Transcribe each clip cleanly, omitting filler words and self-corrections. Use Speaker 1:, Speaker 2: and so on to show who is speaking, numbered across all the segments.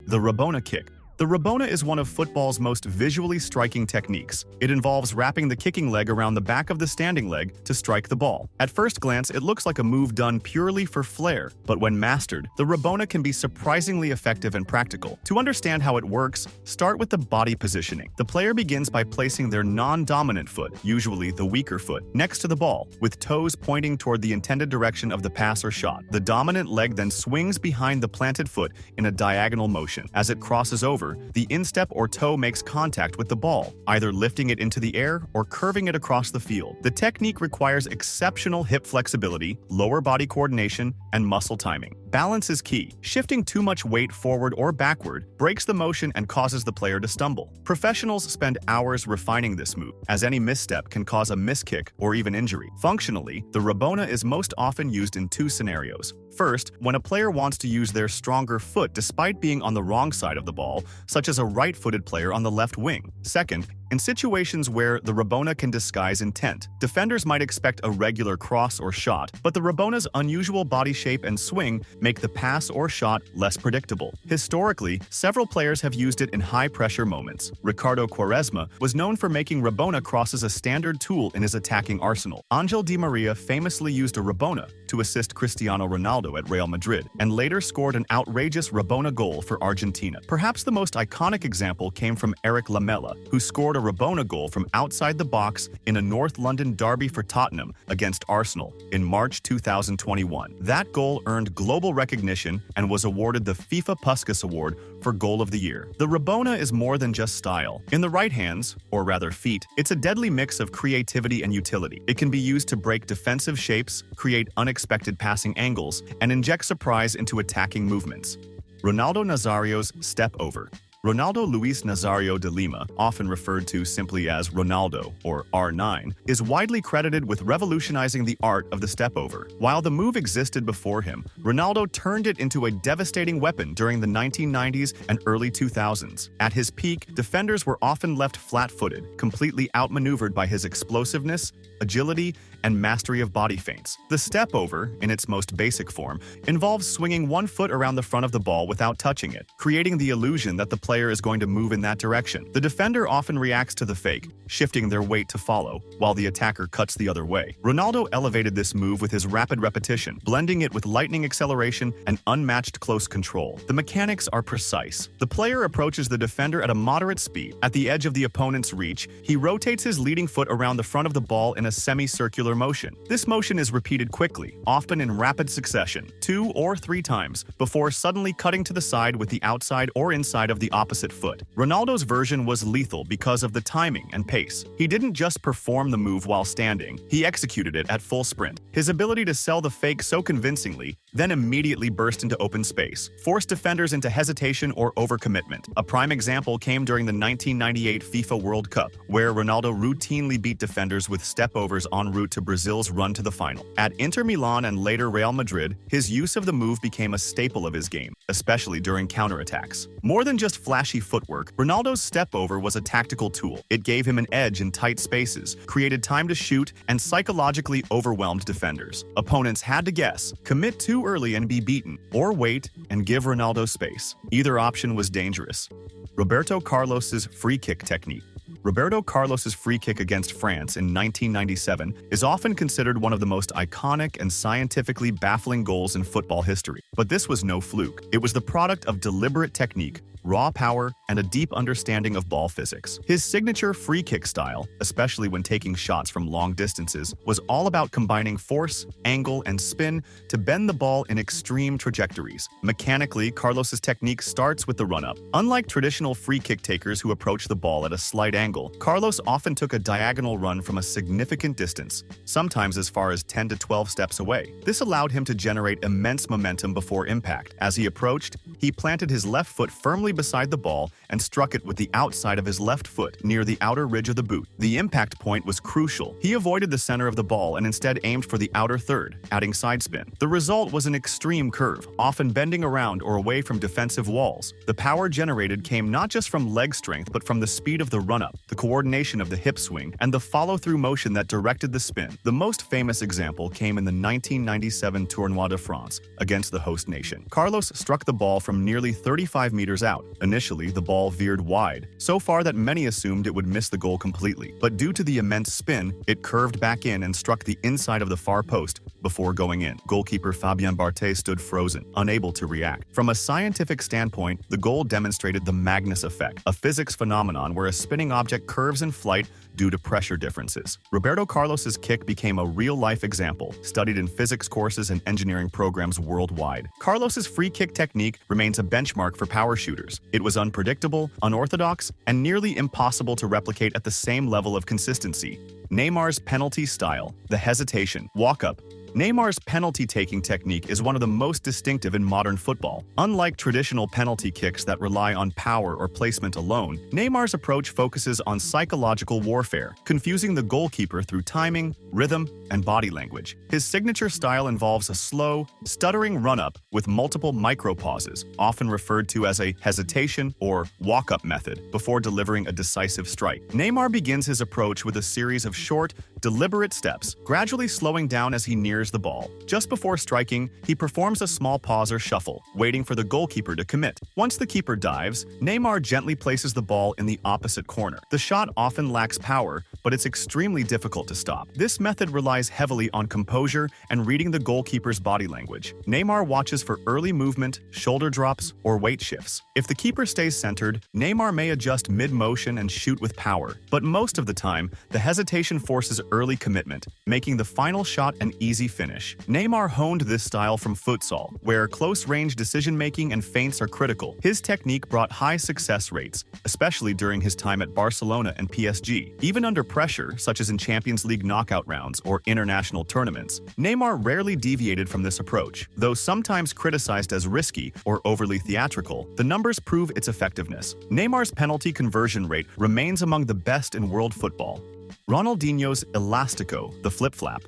Speaker 1: The Rabona kick. The Rabona is one of football's most visually striking techniques. It involves wrapping the kicking leg around the back of the standing leg to strike the ball. At first glance, it looks like a move done purely for flair, but when mastered, the Rabona can be surprisingly effective and practical. To understand how it works, start with the body positioning. The player begins by placing their non-dominant foot, usually the weaker foot, next to the ball, with toes pointing toward the intended direction of the pass or shot. The dominant leg then swings behind the planted foot in a diagonal motion. As it crosses over, the instep or toe makes contact with the ball, either lifting it into the air or curving it across the field. The technique requires exceptional hip flexibility, lower body coordination, and muscle timing. Balance is key. Shifting too much weight forward or backward breaks the motion and causes the player to stumble. Professionals spend hours refining this move, as any misstep can cause a miskick or even injury. Functionally, the Rabona is most often used in two scenarios. First, when a player wants to use their stronger foot despite being on the wrong side of the ball, such as a right-footed player on the left wing. Second, in situations where the Rabona can disguise intent, defenders might expect a regular cross or shot, but the Rabona's unusual body shape and swing make the pass or shot less predictable. Historically, several players have used it in high-pressure moments. Ricardo Quaresma was known for making Rabona crosses a standard tool in his attacking arsenal. Angel Di Maria famously used a Rabona to assist Cristiano Ronaldo at Real Madrid, and later scored an outrageous Rabona goal for Argentina. Perhaps the most iconic example came from Eric Lamela, who scored a Rabona goal from outside the box in a North London derby for Tottenham against Arsenal in March 2021. That goal earned global recognition and was awarded the FIFA Puskas Award for Goal of the Year. The Rabona is more than just style. In the right hands, or rather feet, it's a deadly mix of creativity and utility. It can be used to break defensive shapes, create unexpected passing angles, and inject surprise into attacking movements. Ronaldo Nazario's step over. Ronaldo Luis Nazario de Lima, often referred to simply as Ronaldo or R9, is widely credited with revolutionizing the art of the step-over. While the move existed before him, Ronaldo turned it into a devastating weapon during the 1990s and early 2000s. At his peak, defenders were often left flat-footed, completely outmaneuvered by his explosiveness, agility, and mastery of body feints. The step-over, in its most basic form, involves swinging one foot around the front of the ball without touching it, creating the illusion that the player is going to move in that direction. The defender often reacts to the fake, shifting their weight to follow, while the attacker cuts the other way. Ronaldo elevated this move with his rapid repetition, blending it with lightning acceleration and unmatched close control. The mechanics are precise. The player approaches the defender at a moderate speed. At the edge of the opponent's reach, he rotates his leading foot around the front of the ball in a semicircular motion. This motion is repeated quickly, often in rapid succession, 2 or 3 times, before suddenly cutting to the side with the outside or inside of the opposite foot. Ronaldo's version was lethal because of the timing and pace. He didn't just perform the move while standing, he executed it at full sprint. His ability to sell the fake so convincingly, then immediately burst into open space, forced defenders into hesitation or overcommitment. A prime example came during the 1998 FIFA World Cup, where Ronaldo routinely beat defenders with step-overs en route to Brazil's run to the final. At Inter Milan and later Real Madrid, his use of the move became a staple of his game, especially during counterattacks. More than just flashy footwork, Ronaldo's step-over was a tactical tool. It gave him an edge in tight spaces, created time to shoot, and psychologically overwhelmed defenders. Opponents had to guess, commit too early and be beaten, or wait and give Ronaldo space. Either option was dangerous. Roberto Carlos's free kick technique. Roberto Carlos's free kick against France in 1997 is often considered one of the most iconic and scientifically baffling goals in football history. But this was no fluke. It was the product of deliberate technique, raw power, and a deep understanding of ball physics. His signature free kick style, especially when taking shots from long distances, was all about combining force, angle, and spin to bend the ball in extreme trajectories. Mechanically, Carlos's technique starts with the run-up. Unlike traditional free kick takers who approach the ball at a slight angle, Carlos often took a diagonal run from a significant distance, sometimes as far as 10 to 12 steps away. This allowed him to generate immense momentum before impact. As he approached, he planted his left foot firmly beside the ball and struck it with the outside of his left foot near the outer ridge of the boot. The impact point was crucial. He avoided the center of the ball and instead aimed for the outer third, adding side spin. The result was an extreme curve, often bending around or away from defensive walls. The power generated came not just from leg strength but from the speed of the run-up, the coordination of the hip swing, and the follow-through motion that directed the spin. The most famous example came in the 1997 Tournoi de France against the host nation. Carlos struck the ball from nearly 35 meters out, out. Initially, the ball veered wide, so far that many assumed it would miss the goal completely. But due to the immense spin, it curved back in and struck the inside of the far post before going in. Goalkeeper Fabien Barthez stood frozen, unable to react. From a scientific standpoint, the goal demonstrated the Magnus effect, a physics phenomenon where a spinning object curves in flight due to pressure differences. Roberto Carlos's kick became a real-life example, studied in physics courses and engineering programs worldwide. Carlos's free kick technique remains a benchmark for power shooters. It was unpredictable, unorthodox, and nearly impossible to replicate at the same level of consistency. Neymar's penalty style, the hesitation, walk-up. Neymar's penalty-taking technique is one of the most distinctive in modern football. Unlike traditional penalty kicks that rely on power or placement alone, Neymar's approach focuses on psychological warfare, confusing the goalkeeper through timing, rhythm, and body language. His signature style involves a slow, stuttering run-up with multiple micro-pauses, often referred to as a hesitation or walk-up method, before delivering a decisive strike. Neymar begins his approach with a series of short, deliberate steps, gradually slowing down as he nears the ball. Just before striking, he performs a small pause or shuffle, waiting for the goalkeeper to commit. Once the keeper dives, Neymar gently places the ball in the opposite corner. The shot often lacks power, but it's extremely difficult to stop. This method relies heavily on composure and reading the goalkeeper's body language. Neymar watches for early movement, shoulder drops, or weight shifts. If the keeper stays centered, Neymar may adjust mid-motion and shoot with power, but most of the time, the hesitation forces early commitment, making the final shot an easy finish. Neymar honed this style from futsal, where close-range decision-making and feints are critical. His technique brought high success rates, especially during his time at Barcelona and PSG. Even under pressure, such as in Champions League knockout rounds or international tournaments, Neymar rarely deviated from this approach. Though sometimes criticized as risky or overly theatrical, the numbers prove its effectiveness. Neymar's penalty conversion rate remains among the best in world football. Ronaldinho's Elastico, the flip-flap.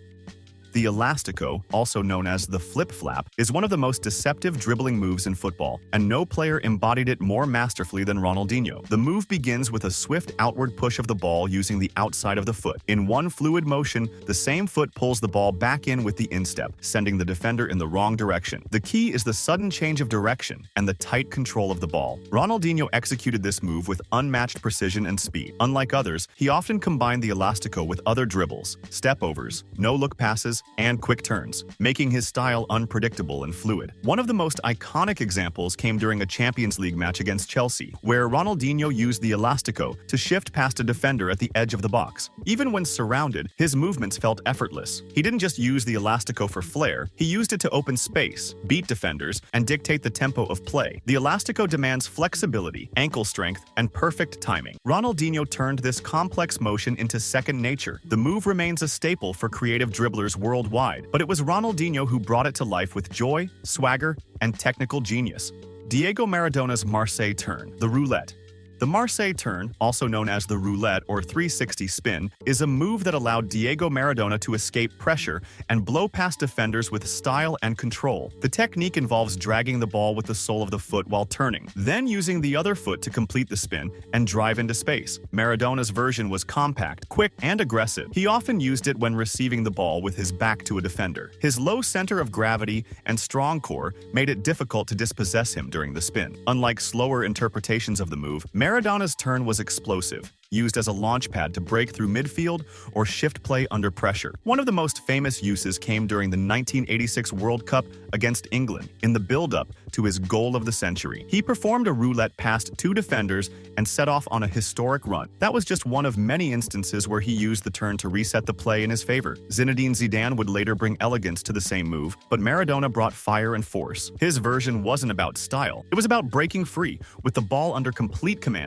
Speaker 1: The Elastico, also known as the flip-flap, is one of the most deceptive dribbling moves in football, and no player embodied it more masterfully than Ronaldinho. The move begins with a swift outward push of the ball using the outside of the foot. In one fluid motion, the same foot pulls the ball back in with the instep, sending the defender in the wrong direction. The key is the sudden change of direction and the tight control of the ball. Ronaldinho executed this move with unmatched precision and speed. Unlike others, he often combined the Elastico with other dribbles, step-overs, no-look passes, and quick turns, making his style unpredictable and fluid. One of the most iconic examples came during a Champions League match against Chelsea, where Ronaldinho used the Elastico to shift past a defender at the edge of the box. Even when surrounded, his movements felt effortless. He didn't just use the Elastico for flair, he used it to open space, beat defenders, and dictate the tempo of play. The Elastico demands flexibility, ankle strength, and perfect timing. Ronaldinho turned this complex motion into second nature. The move remains a staple for creative dribblers worldwide, but it was Ronaldinho who brought it to life with joy, swagger, and technical genius. Diego Maradona's Marseille turn, the roulette. The Marseille turn, also known as the roulette or 360 spin, is a move that allowed Diego Maradona to escape pressure and blow past defenders with style and control. The technique involves dragging the ball with the sole of the foot while turning, then using the other foot to complete the spin and drive into space. Maradona's version was compact, quick, and aggressive. He often used it when receiving the ball with his back to a defender. His low center of gravity and strong core made it difficult to dispossess him during the spin. Unlike slower interpretations of the move, Maradona's turn was explosive, used as a launch pad to break through midfield or shift play under pressure. One of the most famous uses came during the 1986 World Cup against England, in the build-up to his goal of the century. He performed a roulette past two defenders and set off on a historic run. That was just one of many instances where he used the turn to reset the play in his favor. Zinedine Zidane would later bring elegance to the same move, but Maradona brought fire and force. His version wasn't about style. It was about breaking free, with the ball under complete command.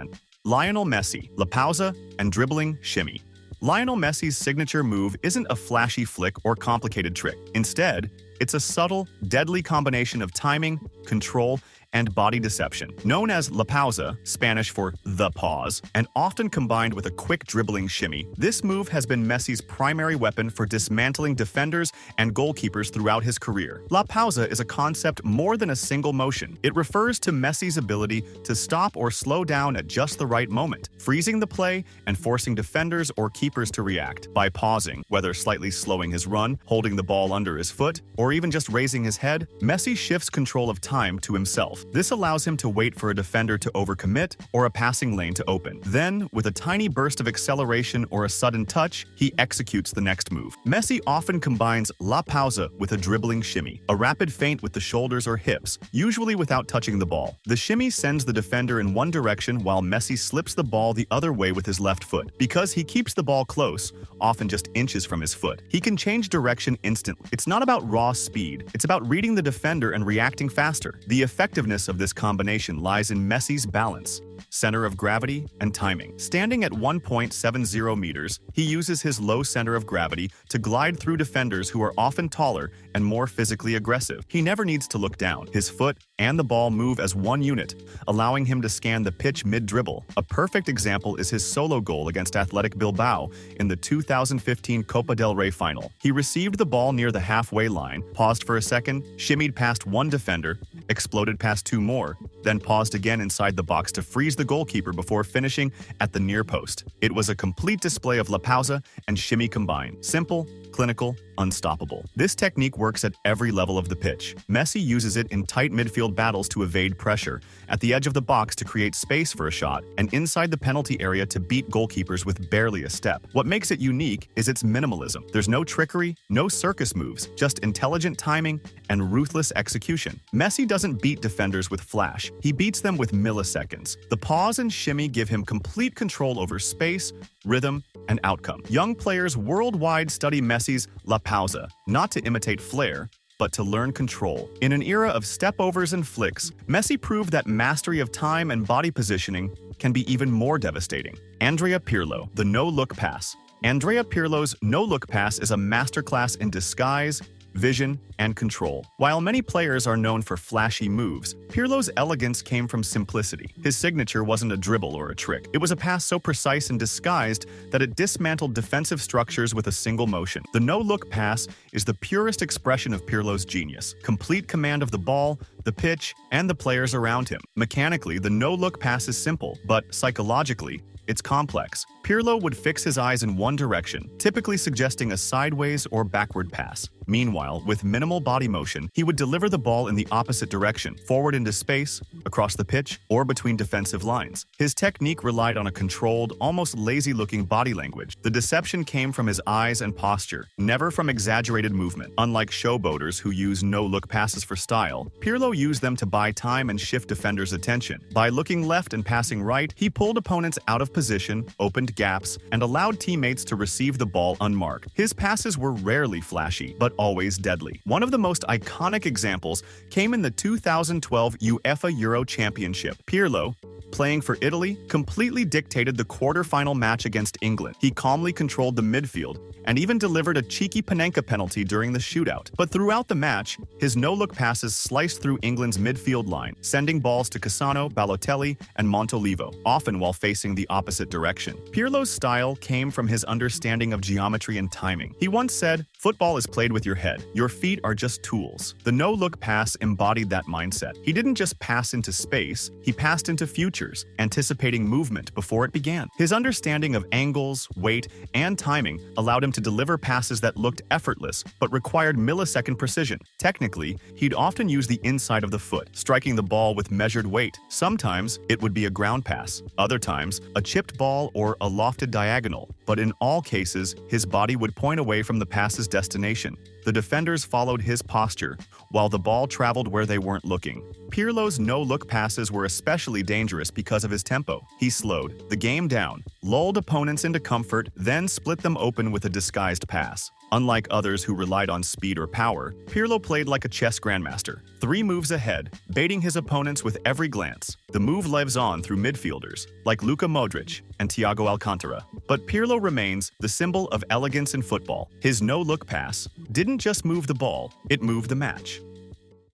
Speaker 1: Lionel Messi, La Pausa, and dribbling shimmy. Lionel Messi's signature move isn't a flashy flick or complicated trick. Instead, it's a subtle, deadly combination of timing, control, and body deception. Known as La Pausa, Spanish for the pause, and often combined with a quick dribbling shimmy, this move has been Messi's primary weapon for dismantling defenders and goalkeepers throughout his career. La Pausa is a concept more than a single motion. It refers to Messi's ability to stop or slow down at just the right moment, freezing the play and forcing defenders or keepers to react. By pausing, whether slightly slowing his run, holding the ball under his foot, or even just raising his head, Messi shifts control of time to himself. This allows him to wait for a defender to overcommit or a passing lane to open. Then, with a tiny burst of acceleration or a sudden touch, he executes the next move. Messi often combines la pausa with a dribbling shimmy, a rapid feint with the shoulders or hips, usually without touching the ball. The shimmy sends the defender in one direction while Messi slips the ball the other way with his left foot. Because he keeps the ball close, often just inches from his foot, he can change direction instantly. It's not about raw speed, it's about reading the defender and reacting faster. The effectiveness of this combination lies in Messi's balance, center of gravity, and timing. Standing at 1.70 meters, he uses his low center of gravity to glide through defenders who are often taller and more physically aggressive. He never needs to look down. His foot and the ball move as one unit, allowing him to scan the pitch mid-dribble. A perfect example is his solo goal against Athletic Bilbao in the 2015 Copa del Rey final. He received the ball near the halfway line, paused for a second, shimmied past one defender, exploded past two more, then paused again inside the box to freeze the goalkeeper before finishing at the near post. It was a complete display of la pausa and shimmy combined. Simple, clinical, unstoppable. This technique works at every level of the pitch. Messi uses it in tight midfield battles to evade pressure, at the edge of the box to create space for a shot, and inside the penalty area to beat goalkeepers with barely a step. What makes it unique is its minimalism. There's no trickery, no circus moves, just intelligent timing and ruthless execution. Messi doesn't beat defenders with flash, he beats them with milliseconds. The pause and shimmy give him complete control over space, rhythm, and outcome. Young players worldwide study Messi's la pausa, not to imitate flair, but to learn control. In an era of step-overs and flicks, Messi proved that mastery of time and body positioning can be even more devastating. Andrea Pirlo, the no-look pass. Andrea Pirlo's no-look pass is a masterclass in disguise, vision, and control. While many players are known for flashy moves, Pirlo's elegance came from simplicity. His signature wasn't a dribble or a trick. It was a pass so precise and disguised that it dismantled defensive structures with a single motion. The no-look pass is the purest expression of Pirlo's genius. Complete command of the ball, the pitch, and the players around him. Mechanically, the no-look pass is simple, but psychologically, it's complex. Pirlo would fix his eyes in one direction, typically suggesting a sideways or backward pass. Meanwhile, with minimal body motion, he would deliver the ball in the opposite direction, forward into space, across the pitch, or between defensive lines. His technique relied on a controlled, almost lazy-looking body language. The deception came from his eyes and posture, never from exaggerated movement. Unlike showboaters who use no-look passes for style, Pirlo used them to buy time and shift defenders' attention. By looking left and passing right, he pulled opponents out of position, opened gaps, and allowed teammates to receive the ball unmarked. His passes were rarely flashy, but always deadly. One of the most iconic examples came in the 2012 UEFA Euro Championship. Pirlo, playing for Italy, completely dictated the quarter-final match against England. He calmly controlled the midfield and even delivered a cheeky Panenka penalty during the shootout. But throughout the match, his no-look passes sliced through England's midfield line, sending balls to Cassano, Balotelli, and Montolivo, often while facing the opposite direction. Pirlo's style came from his understanding of geometry and timing. He once said, "Football is played with your head. Your feet are just tools." The no-look pass embodied that mindset. He didn't just pass into space, he passed into futures, anticipating movement before it began. His understanding of angles, weight, and timing allowed him to deliver passes that looked effortless but required millisecond precision. Technically, he'd often use the inside of the foot, striking the ball with measured weight. Sometimes it would be a ground pass, other times a chipped ball or a lofted diagonal, but in all cases, his body would point away from the pass's destination. The defenders followed his posture, while the ball traveled where they weren't looking. Pirlo's no-look passes were especially dangerous because of his tempo. He slowed the game down, lulled opponents into comfort, then split them open with a disguised pass. Unlike others who relied on speed or power, Pirlo played like a chess grandmaster, 3 moves ahead, baiting his opponents with every glance. The move lives on through midfielders, like Luka Modric and Thiago Alcantara. But Pirlo remains the symbol of elegance in football. His no-look pass didn't just move the ball, it moved the match.